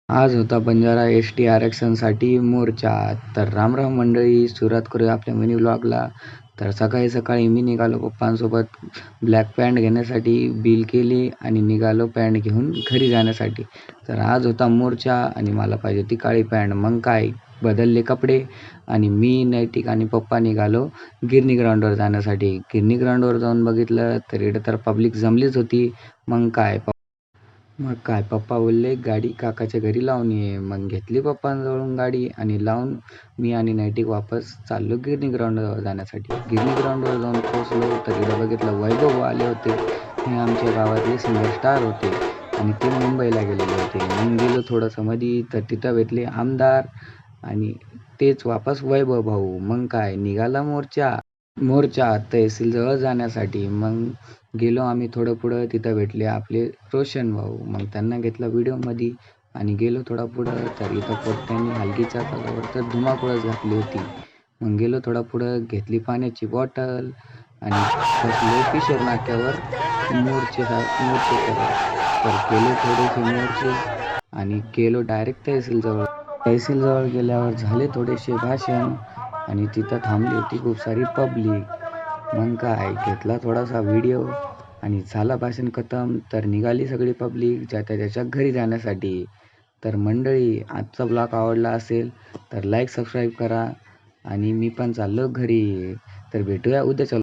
आज होता बंजारा एस-टी आरक्षणासाठी मोर्चा. तर राम मंडळी, सुरुवात करूया आपल्या मिनी व्लॉगला. तर सकाळी सकाळी मी निघालो पप्पांसोबत ब्लॅक पॅन्ट घेण्यासाठी. बिल केली आणि निघालो पॅन्ट घेऊन घरी जाण्यासाठी. तर आज होता मोर्चा आणि मला पाहिजे होती काळी पॅन्ट. मग काय, बदलले कपडे आणि मी, नैतिक आणि पप्पा निघालो गिरणी ग्राउंडवर जाण्यासाठी. गिरणी ग्राउंडवर जाऊन बघितलं तर इकडे तर पब्लिक जमलीच होती. मग काय पप्पा बोलले गाडी काकाच्या घरी लावून ये. मग घेतली पप्पांजवळून गाडी आणि लावून मी आणि नैतिक वापस चाललो गिरणी ग्राउंडवर जाण्यासाठी. गिरणी ग्राउंडवर जाऊन पोचलो तर इकडं बघितलं वैभव आले होते. हे आमच्या गावातले सिंगर स्टार होते आणि ते मुंबईला गेलेले होते. मग गेलो थोडंसं मध्ये तर तिथं भेटले आमदार आणि तेच वापस वैभव भाऊ. मग काय, निघाला मोर्चा तहसीलजवळ जाण्यासाठी. मग गेलो आम्ही थोडं पुढं, तिथं भेटले आपले रोशन भाऊ. मग त्यांना घेतला व्हिडिओमध्ये आणि गेलो थोडा पुढं तर इथं पोट्ट्यांनी हलगीच्या तलावर तर धुमाकूळच घातली होती. मग गेलो थोडा पुढं, घेतली पाण्याची बॉटल आणि बसलो किशोर नाक्यावर मोर्चे करत. तर केले थोडेसे मोर्चे आणि गेलो डायरेक्ट तहसीलजवळ गेल्यावर झाले थोडेसे भाषण आणि तिथं थांबली होती खूप सारी पब्लिक. मग काय, घेतला थोडासा व्हिडिओ आणि झाला भाषण खतम. तर निघाली सगळी पब्लिक ज्याच्या घरी जाण्यासाठी. तर मंडळी, आजचा ब्लॉग आवडला असेल तर लाईक सबस्क्राईब करा आणि मी पण चाललो घरी. तर भेटूया उद्याच्या